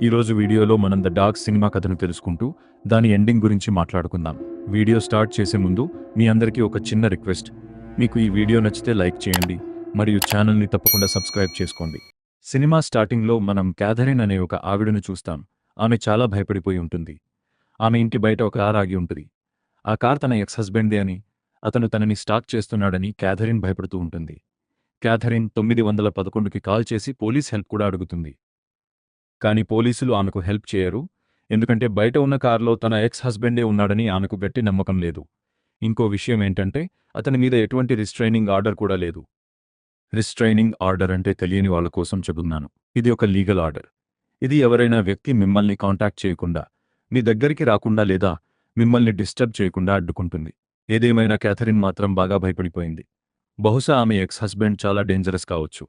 ఈరోజు వీడియోలో మనం ద డాగ్ సినిమా కథను తెలుసుకుంటూ దాని ఎండింగ్ గురించి మాట్లాడుకుందాం. వీడియో స్టార్ట్ చేసే ముందు మీ అందరికీ ఒక చిన్న రిక్వెస్ట్. మీకు ఈ వీడియో నచ్చితే లైక్ చేయండి మరియు ఛానల్ని తప్పకుండా సబ్స్క్రైబ్ చేసుకోండి. సినిమా స్టార్టింగ్లో మనం క్యాథరిన్ అనే ఒక ఆవిడను చూస్తాం. ఆమె చాలా భయపడిపోయి ఉంటుంది. ఆమె ఇంటి బయట ఒక కార్ ఆగి ఉంటుంది. ఆ కార్ తన ఎక్స్ హస్బెండ్దే అని, అతను తనని స్టాక్ చేస్తున్నాడని క్యాథరిన్ భయపడుతూ ఉంటుంది. క్యాథరిన్ 911కి కాల్ చేసి పోలీస్ హెల్ప్ కూడా అడుగుతుంది. కానీ పోలీసులు ఆమెకు హెల్ప్ చేయరు, ఎందుకంటే బయట ఉన్న కారులో తన ఎక్స్ హస్బెండే ఉన్నాడని ఆమెకు గట్టి నమ్మకం లేదు. ఇంకో విషయం ఏంటంటే అతని మీద ఎటువంటి రిస్ట్రైనింగ్ ఆర్డర్ కూడా లేదు. రిస్ట్రైనింగ్ ఆర్డర్ అంటే తెలియని వాళ్ళ కోసం చెబుతున్నాను. ఇది ఒక లీగల్ ఆర్డర్. ఇది ఎవరైనా వ్యక్తి మిమ్మల్ని కాంటాక్ట్ చేయకుండా, మీ దగ్గరికి రాకుండా లేదా మిమ్మల్ని డిస్టర్బ్ చేయకుండా అడ్డుకుంటుంది. ఏదేమైనా క్యాథరిన్ మాత్రం బాగా భయపడిపోయింది. బహుశా ఆమె ఎక్స్ హస్బెండ్ చాలా డేంజరస్ కావచ్చు.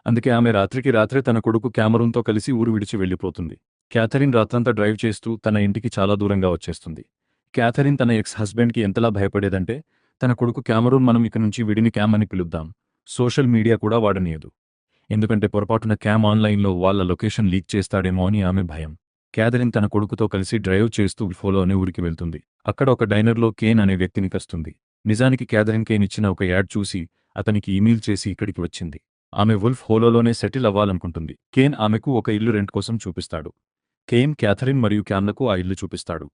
అందుకే ఆమె రాత్రికి రాత్రే తన కొడుకు క్యామరూన్తో కలిసి ఊరు విడిచి వెళ్ళిపోతుంది. క్యాథరిన్ రాత్రంతా డ్రైవ్ చేస్తూ తన ఇంటికి చాలా దూరంగా వచ్చేస్తుంది. క్యాథరిన్ తన ఎక్స్ హస్బెండ్కి ఎంతలా భయపడేదంటే, తన కొడుకు క్యామరూన్ మనం ఇక నుంచి విడిని క్యామ్ అని పిలుద్దాం, సోషల్ మీడియా కూడా వాడనీయదు, ఎందుకంటే పొరపాటున క్యామ్ ఆన్లైన్లో వాళ్ళ లొకేషన్ లీక్ చేస్తాడేమో అని ఆమె భయం. క్యాథరిన్ తన కొడుకుతో కలిసి డ్రైవ్ చేస్తూ ఫోలో అనే ఊరికి వెళ్తుంది. అక్కడ ఒక డైనర్లో కేన్ అనే వ్యక్తిని కలుస్తుంది. నిజానికి క్యాథరిన్ కేన్ ఇచ్చిన ఒక యాడ్ చూసి అతనికి ఈమెయిల్ చేసి ఇక్కడికి వచ్చింది. ఆమె వుల్ఫ్ హోలోలోనే సెటిల్ అవ్వాలనుకుంటుంది. కేన్ ఆమెకు ఒక ఇల్లు రెంట్ కోసం చూపిస్తాడు. కేన్ క్యాథరిన్ మరియు క్యామ్లకు ఆ ఇల్లు చూపిస్తాడు.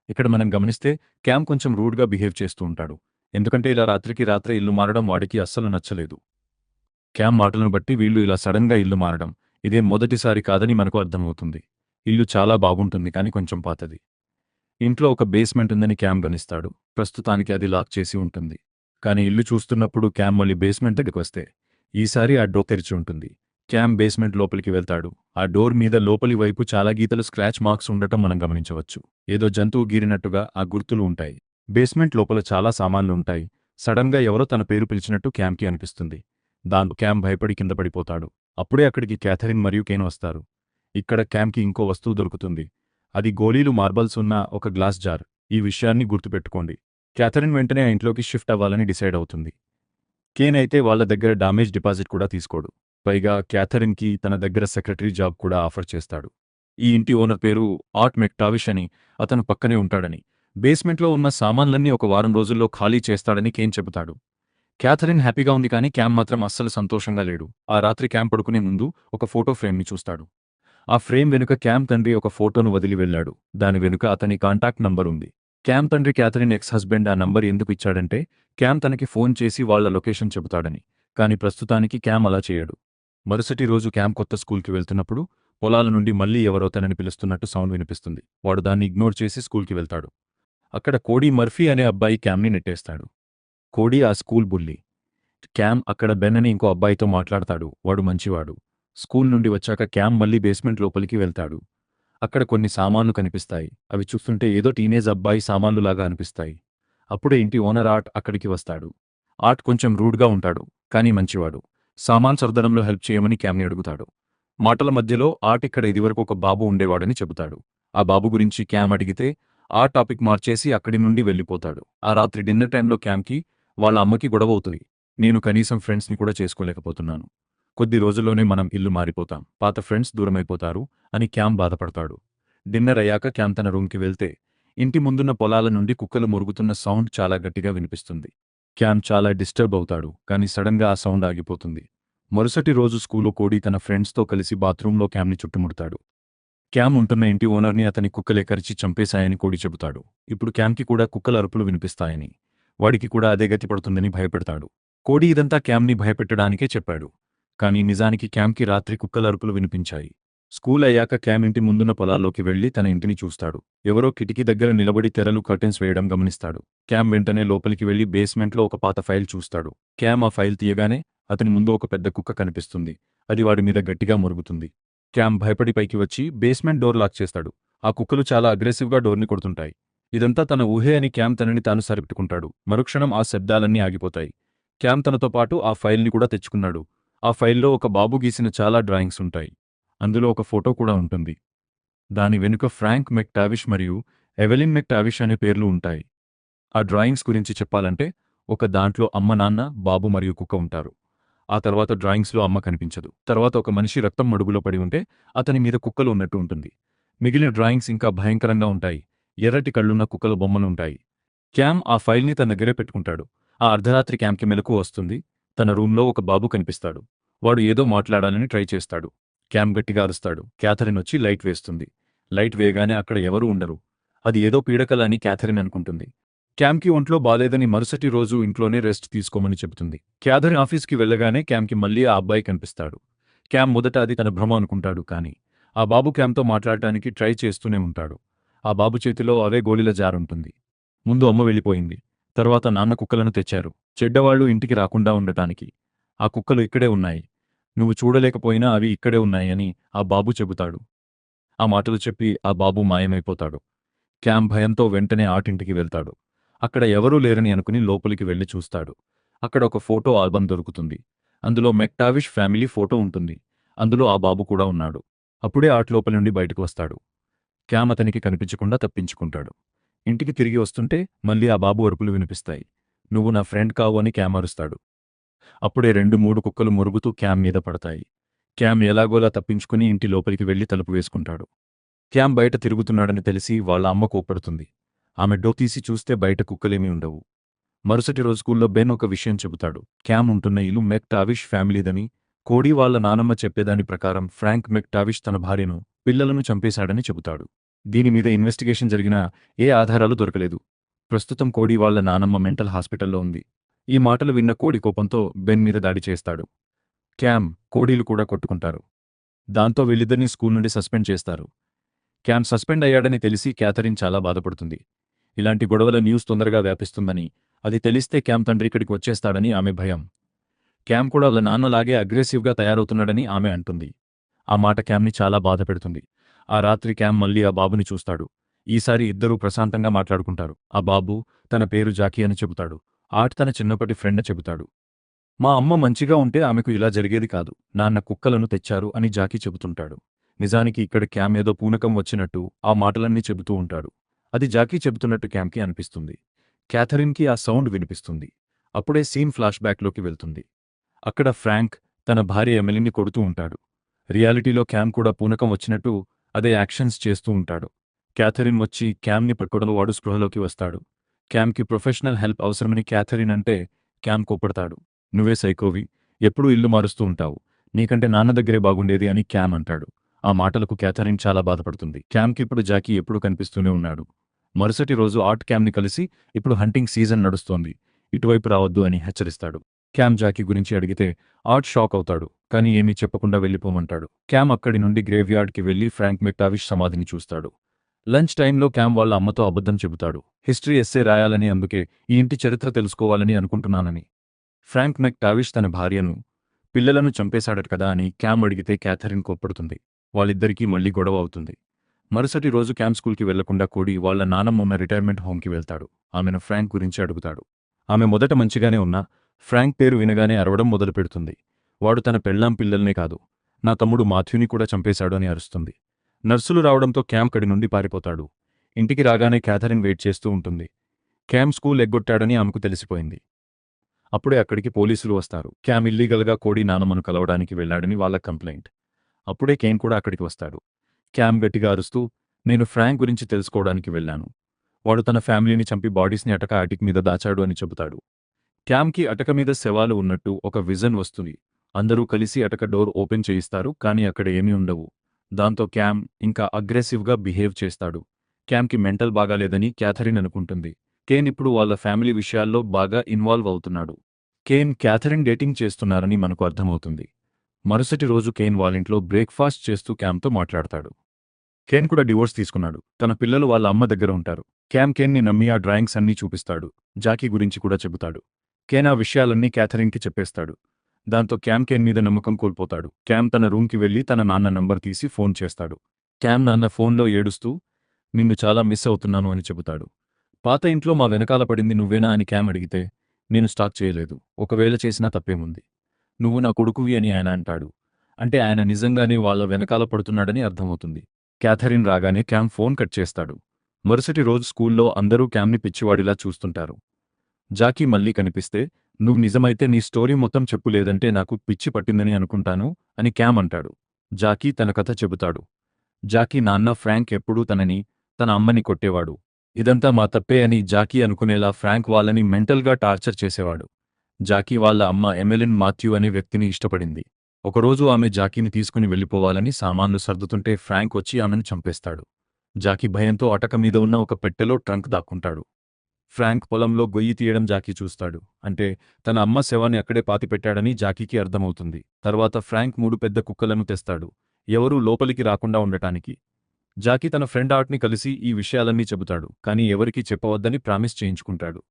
ఇక్కడ మనం గమనిస్తే క్యామ్ కొంచెం రూడ్గా బిహేవ్ చేస్తూ ఉంటాడు, ఎందుకంటే ఇలా రాత్రికి రాత్రే ఇల్లు మారడం వాడికి అస్సలు నచ్చలేదు. క్యామ్ మాటలను బట్టి వీళ్ళు ఇలా సడన్గా ఇల్లు మారడం ఇదే మొదటిసారి కాదని మనకు అర్థమవుతుంది. ఇల్లు చాలా బాగుంటుంది, కానీ కొంచెం పాతది. ఇంట్లో ఒక బేస్మెంట్ ఉందని క్యామ్ గమనిస్తాడు. ప్రస్తుతానికి అది లాక్ చేసి ఉంటుంది. కానీ ఇల్లు చూస్తున్నప్పుడు క్యామ్ మళ్ళీ బేస్మెంట్ దగ్గరికి వస్తే ఈసారి ఆ డోర్ తెరిచి ఉంటుంది. క్యామ్ బేస్మెంట్ లోపలికి వెళ్తాడు. ఆ డోర్ మీద లోపలి వైపు చాలా గీతలు, స్క్రాచ్ మార్క్స్ ఉండటం మనం గమనించవచ్చు. ఏదో జంతువు గీరినట్టుగా ఆ గుర్తులు ఉంటాయి. బేస్మెంట్ లోపల చాలా సామాన్లు ఉంటాయి. సడన్గా ఎవరో తన పేరు పిలిచినట్టు క్యామ్కి అనిపిస్తుంది. దాంతో క్యామ్ భయపడి కింద పడిపోతాడు. అప్పుడే అక్కడికి క్యాథరిన్ మరియు కేన్ వస్తారు. ఇక్కడ క్యామ్కి ఇంకో వస్తువు దొరుకుతుంది. అది గోళీలు, మార్బల్స్ ఉన్న ఒక గ్లాస్ జార్. ఈ విషయాన్ని గుర్తుపెట్టుకోండి. క్యాథరిన్ వెంటనే ఆ ఇంట్లోకి షిఫ్ట్ అవ్వాలని డిసైడ్ అవుతుంది. కేన్ అయితే వాళ్ళ దగ్గర డామేజ్ డిపాజిట్ కూడా తీసుకోడు. పైగా క్యాథరిన్కి తన దగ్గర సెక్రటరీ జాబ్ కూడా ఆఫర్ చేస్తాడు. ఈ ఇంటి ఓనర్ పేరు ఆర్ట్ మెక్టావిష్ అని, అతను పక్కనే ఉంటాడని, బేస్మెంట్లో ఉన్న సామాన్లన్నీ ఒక వారం రోజుల్లో ఖాళీ చేస్తాడని కేన్ చెబుతాడు. క్యాథరిన్ హ్యాపీగా ఉంది, కానీ క్యామ్ మాత్రం అస్సలు సంతోషంగా లేడు. ఆ రాత్రి క్యామ్ పడుకునే ముందు ఒక ఫోటో ఫ్రేమ్ని చూస్తాడు. ఆ ఫ్రేమ్ వెనుక క్యామ్ తండ్రి ఒక ఫోటోను వదిలి వెళ్లాడు. దాని వెనుక అతని కాంటాక్ట్ నంబర్ ఉంది. క్యామ్ తండ్రి క్యాథరిన్ ఎక్స్ హస్బెండ్ ఆ నంబర్ ఎందుకు ఇచ్చాడంటే క్యామ్ తనకి ఫోన్ చేసి వాళ్ల లొకేషన్ చెబుతాడని. కానీ ప్రస్తుతానికి క్యామ్ అలా చేయడు. మరుసటి రోజు క్యామ్ కొత్త స్కూల్కి వెళ్తున్నప్పుడు పొలాల నుండి మళ్లీ ఎవరో తనని పిలుస్తున్నట్టు సౌండ్ వినిపిస్తుంది. వాడు దాన్ని ఇగ్నోర్ చేసి స్కూల్కి వెళ్తాడు. అక్కడ కోడీ మర్ఫీ అనే అబ్బాయి క్యామ్ని నెట్టేస్తాడు. కోడీ ఆ స్కూల్ బుల్లి. క్యామ్ అక్కడ బెన్ అని ఇంకో అబ్బాయితో మాట్లాడతాడు. వాడు మంచివాడు. స్కూల్ నుండి వచ్చాక క్యామ్ మళ్లీ బేస్మెంట్ లోపలికి వెళ్తాడు. అక్కడ కొన్ని సామాన్లు కనిపిస్తాయి. అవి చూస్తుంటే ఏదో టీనేజ్ అబ్బాయి సామాన్లులాగా అనిపిస్తాయి. అప్పుడే ఇంటి ఓనర్ ఆర్ట్ అక్కడికి వస్తాడు. ఆర్ట్ కొంచెం రూడ్గా ఉంటాడు, కానీ మంచివాడు. సామాన్ సర్దడంలో హెల్ప్ చేయమని క్యామ్ని అడుగుతాడు. మాటల మధ్యలో ఆర్ట్ ఇక్కడ ఇదివరకు ఒక బాబు ఉండేవాడని చెబుతాడు. ఆ బాబు గురించి క్యామ్ అడిగితే ఆ టాపిక్ మార్చేసి అక్కడి నుండి వెళ్ళిపోతాడు. ఆ రాత్రి డిన్నర్ టైంలో క్యామ్కి వాళ్ళ అమ్మకి గొడవ అవుతుంది. నేను కనీసం ఫ్రెండ్స్ని కూడా చేసుకోలేకపోతున్నాను. కొద్ది రోజుల్లోనే మనం ఇల్లు మారిపోతాం, పాత ఫ్రెండ్స్ దూరమైపోతారు అని క్యామ్ బాధపడతాడు. డిన్నర్ అయ్యాక క్యామ్ తన రూమ్కి వెళ్తే ఇంటి ముందున్న పొలాల నుండి కుక్కలు మురుగుతున్న సౌండ్ చాలా గట్టిగా వినిపిస్తుంది. క్యామ్ చాలా డిస్టర్బ్ అవుతాడు, కానీ సడన్గా ఆ సౌండ్ ఆగిపోతుంది. మరుసటి రోజు స్కూల్లో కోడీ తన ఫ్రెండ్స్తో కలిసి బాత్రూంలో క్యామ్ని చుట్టుముడతాడు. క్యామ్ ఉంటున్న ఇంటి ఓనర్ని అతని కుక్కలే కరిచి చంపేశాయని కోడీ చెబుతాడు. ఇప్పుడు క్యామ్కి కూడా కుక్కల అరుపులు వినిపిస్తాయని, వాడికి కూడా అదే గతి పడుతుందని భయపెడతాడు. కోడీ ఇదంతా క్యామ్ని భయపెట్టడానికే చెప్పాడు. కానీ నిజానికి క్యామ్కి రాత్రి కుక్కల అరుపులు వినిపించాయి. స్కూల్ అయ్యాక క్యామ్ ఇంటి ముందున్న పొలాల్లోకి వెళ్లి తన ఇంటిని చూస్తాడు. ఎవరో కిటికీ దగ్గర నిలబడి తెరలు కర్టెన్స్ వేయడం గమనిస్తాడు. క్యామ్ వెంటనే లోపలికి వెళ్లి బేస్మెంట్లో ఒక పాత ఫైల్ చూస్తాడు. క్యామ్ ఆ ఫైల్ తీయగానే అతని ముందు ఒక పెద్ద కుక్క కనిపిస్తుంది. అది వాడి మీద గట్టిగా మురుగుతుంది. క్యామ్ భయపడి పైకి వచ్చి బేస్మెంట్ డోర్ లాక్ చేస్తాడు. ఆ కుక్కలు చాలా అగ్రెసివ్గా డోర్ని కొడుతుంటాయి. ఇదంతా తన ఊహే అని క్యామ్ తనని తాను సరిపెట్టుకుంటాడు. మరుక్షణం ఆ శబ్దాలన్నీ ఆగిపోతాయి. క్యామ్ తనతో పాటు ఆ ఫైల్ని కూడా తెచ్చుకున్నాడు. ఆ ఫైల్లో ఒక బాబు గీసిన చాలా డ్రాయింగ్స్ ఉంటాయి. అందులో ఒక ఫోటో కూడా ఉంటుంది. దాని వెనుక ఫ్రాంక్ మెక్టావిష్ మరియు ఎవెలిన్ మెక్టావిష్ అనే పేర్లు ఉంటాయి. ఆ డ్రాయింగ్స్ గురించి చెప్పాలంటే ఒక దాంట్లో అమ్మ, నాన్న, బాబు మరియు కుక్క ఉంటారు. ఆ తర్వాత డ్రాయింగ్స్లో అమ్మ కనిపించదు. తర్వాత ఒక మనిషి రక్తం మడుగులో పడి ఉంటే అతని మీద కుక్కలు ఉన్నట్టు ఉంటుంది. మిగిలిన డ్రాయింగ్స్ ఇంకా భయంకరంగా ఉంటాయి. ఎర్రటి కళ్ళున్న కుక్కల బొమ్మలుంటాయి. క్యామ్ ఆ ఫైల్ని తన దగ్గరే పెట్టుకుంటాడు. ఆ అర్ధరాత్రి క్యామ్కి మెలకువ వస్తుంది. తన రూంలో ఒక బాబు కనిపిస్తాడు. వాడు ఏదో మాట్లాడాలని ట్రై చేస్తాడు. క్యామ్ గట్టిగా అరుస్తాడు. క్యాథరిన్ వచ్చి లైట్ వేస్తుంది. లైట్ వేయగానే అక్కడ ఎవరూ ఉండరు. అది ఏదో పీడకల అని క్యాథరిన్ అనుకుంటుంది. క్యామ్కి ఒంట్లో బాలేదని మరుసటి రోజు ఇంట్లోనే రెస్ట్ తీసుకోమని చెబుతుంది. క్యాథరిన్ ఆఫీస్కి వెళ్ళగానే క్యామ్కి మళ్ళీ ఆ అబ్బాయి కనిపిస్తాడు. క్యామ్ మొదట అది తన భ్రమ అనుకుంటాడు, కానీ ఆ బాబు క్యామ్తో మాట్లాడటానికి ట్రై చేస్తూనే ఉంటాడు. ఆ బాబు చేతిలో అవే గోళీల జారుంటుంది. ముందు అమ్మ వెళ్ళిపోయింది. తర్వాత నాన్న కుక్కలను తెచ్చారు. చెడ్డవాళ్లు ఇంటికి రాకుండా ఉండటానికి. ఆ కుక్కలు ఇక్కడే ఉన్నాయి. నువ్వు చూడలేకపోయినా అవి ఇక్కడే ఉన్నాయి అని ఆ బాబు చెబుతాడు. ఆ మాటలు చెప్పి ఆ బాబు మాయమైపోతాడు. క్యామ్ భయంతో వెంటనే ఆటింటికి వెళ్తాడు. అక్కడ ఎవరూ లేరని అనుకుని లోపలికి వెళ్లి చూస్తాడు. అక్కడ ఒక ఫోటో ఆల్బమ్ దొరుకుతుంది. అందులో మెక్టావిష్ ఫ్యామిలీ ఫోటో ఉంటుంది. అందులో ఆ బాబు కూడా ఉన్నాడు. అప్పుడే ఆర్ట్ లోపలి నుండి బయటకు వస్తాడు. క్యామ్ అతనికి కనిపించకుండా తప్పించుకుంటాడు. ఇంటికి తిరిగి వస్తుంటే మళ్ళీ ఆ బాబు అరుపులు వినిపిస్తాయి. నువ్వు నా ఫ్రెండ్ కావు అని క్యామ్ అరుస్తాడు. అప్పుడే 2-3 కుక్కలు మురుగుతూ క్యామ్ మీద పడతాయి. క్యామ్ ఎలాగోలా తప్పించుకుని ఇంటి లోపలికి వెళ్లి తలుపు వేసుకుంటాడు. క్యామ్ బయట తిరుగుతున్నాడని తెలిసి వాళ్ళ అమ్మ కోప్పడుతుంది. ఆమె డోర్ తీసి చూస్తే బయట కుక్కలేమీ ఉండవు. మరుసటి రోజు స్కూల్లో బెన్ ఒక విషయం చెబుతాడు. క్యామ్ ఉంటున్న ఇల్లు మెక్టావిష్ ఫ్యామిలీదని, కోడీ వాళ్ళ నానమ్మ చెప్పేదాని ప్రకారం ఫ్రాంక్ మెక్టావిష్ తన భార్యను, పిల్లలను చంపేశాడని చెబుతాడు. దీని మీద ఇన్వెస్టిగేషన్ జరిగినా ఏ ఆధారాలు దొరకలేదు. ప్రస్తుతం కోడీ వాళ్ళ నానమ్మ మెంటల్ హాస్పిటల్లో ఉంది. ఈ మాటలు విన్న కోడి కోపంతో బెన్ మీద దాడి చేస్తాడు. క్యామ్, కోడీలు కూడా కొట్టుకుంటారు. దాంతో వీళ్ళిద్దరినీ స్కూల్ నుండి సస్పెండ్ చేస్తారు. క్యామ్ సస్పెండ్ అయ్యాడని తెలిసి క్యాథరిన్ చాలా బాధపడుతుంది. ఇలాంటి గొడవల న్యూస్ తొందరగా వ్యాపిస్తుందని, అది తెలిస్తే క్యామ్ తండ్రి ఇక్కడికి వచ్చేస్తాడని ఆమె భయం. క్యామ్ కూడా వాళ్ళ నాన్నలాగే అగ్రెసివ్గా తయారవుతున్నాడని ఆమె అంటుంది. ఆ మాట క్యామ్ని చాలా బాధపెడుతుంది. ఆ రాత్రి క్యామ్ మళ్ళీ ఆ బాబుని చూస్తాడు. ఈసారి ఇద్దరూ ప్రశాంతంగా మాట్లాడుకుంటారు. ఆ బాబు తన పేరు జాకీ అని చెబుతాడు. ఆర్ట్ తన చిన్నప్పటి ఫ్రెండ్ చెబుతాడు. మా అమ్మ మంచిగా ఉంటే ఆమెకు ఇలా జరిగేది కాదు. నాన్న కుక్కలను తెచ్చారు అని జాకీ చెబుతుంటాడు. నిజానికి ఇక్కడ క్యామ్ ఏదో పూనకం వచ్చినట్టు ఆ మాటలన్నీ చెబుతూ ఉంటాడు. అది జాకీ చెబుతున్నట్టు క్యామ్కి అనిపిస్తుంది. క్యాథరిన్కి ఆ సౌండ్ వినిపిస్తుంది. అప్పుడే సీన్ ఫ్లాష్ బ్యాక్లోకి వెళ్తుంది. అక్కడ ఫ్రాంక్ తన భార్య ఎమిలీని కొడుతూ ఉంటాడు. రియాలిటీలో క్యామ్ కూడా పూనకం వచ్చినట్టు అదే యాక్షన్స్ చేస్తూ ఉంటాడు. క్యాథరిన్ వచ్చి క్యామ్ని పట్టుకోవడంలో వాడు స్పృహలోకి వస్తాడు. క్యామ్కి ప్రొఫెషనల్ హెల్ప్ అవసరమని క్యాథరిన్ అంటే క్యామ్ కోపడతాడు. నువ్వే సైకోవి, ఎప్పుడూ ఇల్లు మారుస్తూ ఉంటావు, నీకంటే నాన్న దగ్గరే బాగుండేది అని క్యామ్ అంటాడు. ఆ మాటలకు క్యాథరిన్ చాలా బాధపడుతుంది. క్యామ్కి ఇప్పుడు జాకీ ఎప్పుడూ కనిపిస్తూనే ఉన్నాడు. మరుసటి రోజు ఆర్ట్ క్యామ్ని కలిసి ఇప్పుడు హంటింగ్ సీజన్ నడుస్తోంది, ఇటువైపు రావద్దు అని హెచ్చరిస్తాడు. క్యామ్ జాకీ గురించి అడిగితే ఆర్ట్ షాక్ అవుతాడు, కానీ ఏమీ చెప్పకుండా వెళ్ళిపోమంటాడు. క్యామ్ అక్కడి నుండి గ్రేవ్యార్డ్కి వెళ్లి ఫ్రాంక్ మెక్టావిష్ సమాధిని చూస్తాడు. లంచ్ టైంలో క్యామ్ వాళ్ళ అమ్మతో అబద్ధం చెబుతాడు. హిస్టరీ ఎస్సే రాయాలని, అందుకే ఈ ఇంటి చరిత్ర తెలుసుకోవాలని అనుకుంటున్నానని. ఫ్రాంక్ మెక్టావిష్ తన భార్యను, పిల్లలను చంపేశాడట కదా అని క్యామ్ అడిగితే క్యాథరిన్ కోప్పడుతుంది. వాళ్ళిద్దరికీ మళ్లీ గొడవ అవుతుంది. మరుసటి రోజు క్యామ్ స్కూల్కి వెళ్లకుండా కోడి వాళ్ళ నానమ్మ ఉన్న రిటైర్మెంట్ హోమ్కి వెళ్తాడు. ఆమెను ఫ్రాంక్ గురించి అడుగుతాడు. ఆమె మొదట మంచిగానే ఉన్నా ఫ్రాంక్ పేరు వినగానే అరవడం మొదలుపెడుతుంది. వాడు తన పెళ్లాం పిల్లల్నే కాదు, నా తమ్ముడు మాథ్యూని కూడా చంపేశాడు అని అరుస్తుంది. నర్సులు రావడంతో క్యామ్ కడి నుండి పారిపోతాడు. ఇంటికి రాగానే క్యాథరిన్ వెయిట్ చేస్తూ ఉంటుంది. క్యామ్ స్కూల్ ఎగ్గొట్టాడని ఆమెకు తెలిసిపోయింది. అప్పుడే అక్కడికి పోలీసులు వస్తారు. క్యామ్ ఇల్లీగల్గా కోడి నానమ్మను కలవడానికి వెళ్లాడని వాళ్ళ కంప్లైంట్. అప్పుడే కేన్ కూడా అక్కడికి వస్తాడు. క్యామ్ గట్టిగా అరుస్తూ, నేను ఫ్రాంక్ గురించి తెలుసుకోవడానికి వెళ్లాను. వాడు తన ఫ్యామిలీని చంపి బాడీస్ని అటక మీద దాచాడు అని చెబుతాడు. క్యామ్కి అటక మీద శవాలు ఉన్నట్టు ఒక విజన్ వస్తుంది. అందరూ కలిసి అటక డోర్ ఓపెన్ చేయిస్తారు, కానీ అక్కడ ఏమీ ఉండవు. దాంతో క్యామ్ ఇంకా అగ్రెసివ్గా బిహేవ్ చేస్తాడు. క్యామ్కి మెంటల్ బాగాలేదని క్యాథరిన్ అనుకుంటుంది. కేన్ ఇప్పుడు వాళ్ళ ఫ్యామిలీ విషయాల్లో బాగా ఇన్వాల్వ్ అవుతున్నాడు. కేన్ క్యాథరిన్ డేటింగ్ చేస్తున్నారని మనకు అర్థమవుతుంది. మరుసటి రోజు కేన్ వాళ్ళింట్లో బ్రేక్ఫాస్ట్ చేస్తూ క్యామ్తో మాట్లాడతాడు. కేన్ కూడా డివోర్స్ తీసుకున్నాడు. తన పిల్లలు వాళ్ళ అమ్మ దగ్గర ఉంటారు. క్యామ్ కేన్ని నమ్మి ఆ డ్రాయింగ్స్ అన్నీ చూపిస్తాడు. జాకీ గురించి కూడా చెబుతాడు. కేన్ ఆ విషయాలన్నీ క్యాథరిన్కి చెప్పేస్తాడు. దాంతో క్యామ్ కేన్ మీద నమ్మకం కోల్పోతాడు. క్యామ్ తన రూమ్కి వెళ్లి తన నాన్న నంబర్ తీసి ఫోన్ చేస్తాడు. క్యామ్ నాన్న ఫోన్లో ఏడుస్తూ, నిన్ను చాలా మిస్ అవుతున్నాను అని చెబుతాడు. పాత ఇంట్లో మా వెనకాల పడింది నువ్వేనా అని క్యామ్ అడిగితే, నేను స్టార్ట్ చేయలేదు, ఒకవేళ చేసినా తప్పేముంది, నువ్వు నా కొడుకువి అని ఆయన అంటాడు. అంటే ఆయన నిజంగానే వాళ్ళ వెనకాల పడుతున్నాడని అర్థమవుతుంది. క్యాథరిన్ రాగానే క్యామ్ ఫోన్ కట్ చేస్తాడు. మరుసటి రోజు స్కూల్లో అందరూ క్యామ్ని పిచ్చివాడిలా చూస్తుంటారు. జాకీ మళ్ళీ కనిపిస్తే నువ్వు నిజమైతే నీ స్టోరీ మొత్తం చెప్పు, లేదంటే నాకు పిచ్చి పట్టిందని అనుకుంటాను అని క్యామ్ అంటాడు. జాకీ తన కథ చెబుతాడు. జాకీ నాన్న ఫ్రాంక్ ఎప్పుడూ తన అమ్మని కొట్టేవాడు. ఇదంతా మా తప్పే అని జాకీ అనుకునేలా ఫ్రాంక్ వాళ్ళని మెంటల్గా టార్చర్ చేసేవాడు. జాకీ వాళ్ళ అమ్మ ఎమెలిన్ మాథ్యూ అనే వ్యక్తిని ఇష్టపడింది. ఒకరోజు ఆమె జాకీని తీసుకుని వెళ్ళిపోవాలని సామాన్లు సర్దుతుంటే ఫ్రాంక్ వచ్చి ఆమెను చంపేస్తాడు. జాకీ భయంతో అటక మీద ఉన్న ఒక పెట్టెలో ట్రంక్ దాక్కుంటాడు. ఫ్రాంక్ పొలంలో గొయ్యి తీయడం జాకీ చూస్తాడు. అంటే తన అమ్మ శవాన్ని అక్కడే పాతిపెట్టాడని జాకీకి అర్థమవుతుంది. తర్వాత ఫ్రాంక్ 3 పెద్ద కుక్కలను తెస్తాడు, ఎవరూ లోపలికి రాకుండా ఉండటానికి. జాకీ తన ఫ్రెండ్ ఆర్ట్ని కలిసి ఈ విషయాలన్నీ చెబుతాడు, కానీ ఎవరికీ చెప్పవద్దని ప్రామిస్ చేయించుకుంటాడు.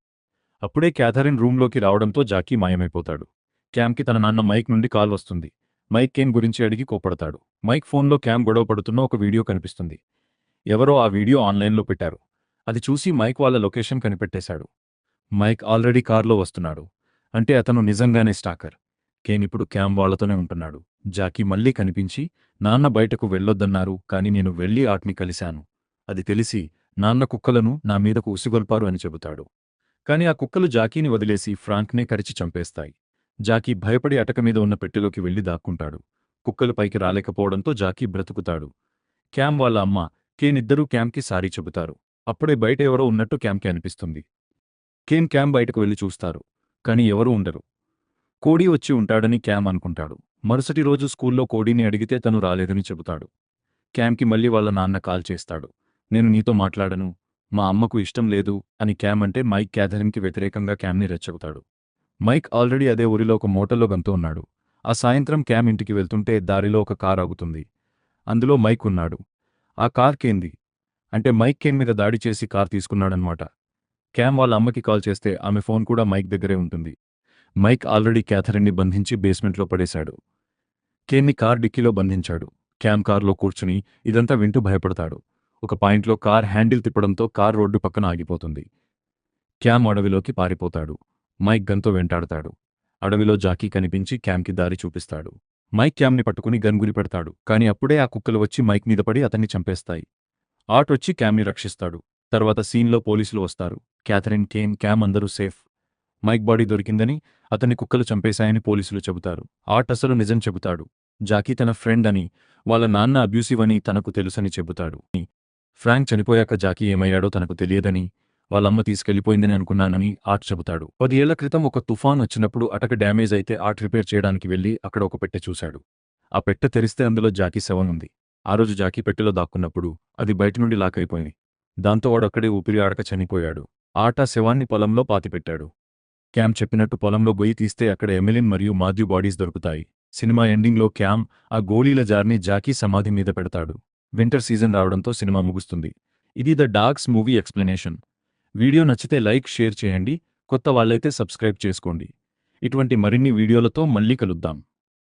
అప్పుడే క్యాథరిన్ రూంలోకి రావడంతో జాకీ మాయమైపోతాడు. క్యామ్కి తన నాన్న మైక్ నుండి కాల్ వస్తుంది. మైక్ కేన్ గురించి అడిగి కోపడతాడు. మైక్ ఫోన్లో క్యామ్ గొడవ పడుతున్న ఒక వీడియో కనిపిస్తుంది. ఎవరో ఆ వీడియో ఆన్లైన్లో పెట్టారు. అది చూసి మైక్ వాళ్ళ లొకేషన్ కనిపెట్టేశాడు. మైక్ ఆల్రెడీ కార్లో వస్తున్నాడు. అంటే అతను నిజంగానే స్టాకర్. కేన్ ఇప్పుడు క్యామ్ వాళ్లతోనే ఉంటున్నాడు. జాకీ మళ్లీ కనిపించి, నాన్న బయటకు వెళ్ళొద్దన్నారు, కానీ నేను వెళ్లి ఆర్ట్ని కలిశాను. అది తెలిసి నాన్న కుక్కలను నా మీదకు ఉసిగొల్పారు అని చెబుతాడు. కాని ఆ కుక్కలు జాకీని వదిలేసి ఫ్రాంక్నే కరిచి చంపేస్తాయి. జాకీ భయపడి అటక మీద ఉన్న పెట్టెలోకి వెళ్లి దాక్కుంటాడు. కుక్కలు పైకి రాలేకపోవడంతో జాకీ బ్రతుకుతాడు. క్యామ్ వాళ్ళ అమ్మ, కేన్ ఇద్దరూ క్యామ్కి సారీ చెబుతారు. అప్పుడే బయట ఎవరో ఉన్నట్టు క్యామ్కి అనిపిస్తుంది. కేన్ క్యామ్ బయటకు వెళ్లి చూస్తారు, కాని ఎవరూ ఉండరు. కోడీ వచ్చి ఉంటాడని క్యామ్ అనుకుంటాడు. మరుసటి రోజు స్కూల్లో కోడీని అడిగితే తను రాలేదని చెబుతాడు. క్యామ్కి మళ్లీ వాళ్ళ నాన్న కాల్ చేస్తాడు. నేను నీతో మాట్లాడను, మా అమ్మకు ఇష్టం లేదు అని క్యామ్ అంటే మైక్ క్యాథరిన్కి వ్యతిరేకంగా క్యామ్ని రెచ్చగొడతాడు. మైక్ ఆల్రెడీ అదే ఊరిలో ఒక మోటల్లో గంతు ఉన్నాడు. ఆ సాయంత్రం క్యామ్ ఇంటికి వెళ్తుంటే దారిలో ఒక కార్ ఆగుతుంది. అందులో మైక్ ఉన్నాడు. ఆ కార్ కేన్ది. అంటే మైక్ కేన్ మీద దాడి చేసి కార్ తీసుకున్నాడన్నమాట. క్యామ్ వాళ్ళ అమ్మకి కాల్ చేస్తే ఆమె ఫోన్ కూడా మైక్ దగ్గరే ఉంటుంది. మైక్ ఆల్రెడీ క్యాథరిన్ని బంధించి బేస్మెంట్లో పడేశాడు. కేన్ని కార్ డిక్కీలో బంధించాడు. క్యామ్ కార్లో కూర్చుని ఇదంతా వింటూ భయపడతాడు. ఒక పాయింట్లో కార్ హ్యాండిల్ తిప్పడంతో కార్ రోడ్డు పక్కన ఆగిపోతుంది. క్యామ్ అడవిలోకి పారిపోతాడు. మైక్ గన్తో వెంటాడతాడు. అడవిలో జాకీ కనిపించి క్యామ్కి దారి చూపిస్తాడు. మైక్ క్యామ్ని పట్టుకుని గన్ గురి పెడతాడు. కాని అప్పుడే ఆ కుక్కలు వచ్చి మైక్ మీద పడి అతన్ని చంపేస్తాయి. ఆర్ట్ వచ్చి క్యామ్ని రక్షిస్తాడు. తర్వాత సీన్లో పోలీసులు వస్తారు. క్యాథరిన్, కేన్, క్యామ్ అందరూ సేఫ్. మైక్ బాడీ దొరికిందని, అతన్ని కుక్కలు చంపేశాయని పోలీసులు చెబుతారు. ఆర్ట్ అసలు నిజం చెబుతాడు. జాకీ తన ఫ్రెండ్ అని, వాళ్ళ నాన్న అబ్యూసివ్ అని తనకు తెలుసని చెబుతాడు. ఫ్రాంక్ చనిపోయాక జాకీ ఏమయ్యాడో తనకు తెలియదని, వాళ్ళమ్మ తీసుకెళ్లిపోయిందని అనుకున్నానని ఆర్ట్ చెబుతాడు. 10 ఏళ్ల క్రితం ఒక తుఫాన్ వచ్చినప్పుడు అటక డ్యామేజ్ అయితే ఆర్ట్ రిపేర్ చేయడానికి వెళ్లి అక్కడ ఒక పెట్టె చూశాడు. ఆ పెట్టె తెరిస్తే అందులో జాకీ శవం ఉంది. ఆ రోజు జాకీ పెట్టెలో దాక్కున్నప్పుడు అది బయట నుండి లాక్ అయిపోయింది. దాంతో వాడక్కడే ఊపిరి ఆడక చనిపోయాడు. ఆర్ట్ ఆ శవాన్ని పొలంలో పాతిపెట్టాడు. క్యామ్ చెప్పినట్టు పొలంలో గొయ్యి తీస్తే అక్కడ ఎమెలిన్ మరియు మాథ్యూ బాడీస్ దొరుకుతాయి. సినిమా ఎండింగ్లో క్యామ్ ఆ గోళీల జార్ని జాకీ సమాధి మీద పెడతాడు. వింటర్ సీజన్ రావడంతో సినిమా ముగుస్తుంది. ఇది the dogs movie explanation. Video నచ్చితే లైక్, షేర్ చేయండి. కొత్త వాళ్ళైతే సబ్స్క్రైబ్ చేసుకోండి. ఇటువంటి మరిన్ని వీడియోలతో మళ్ళీ కలుద్దాం.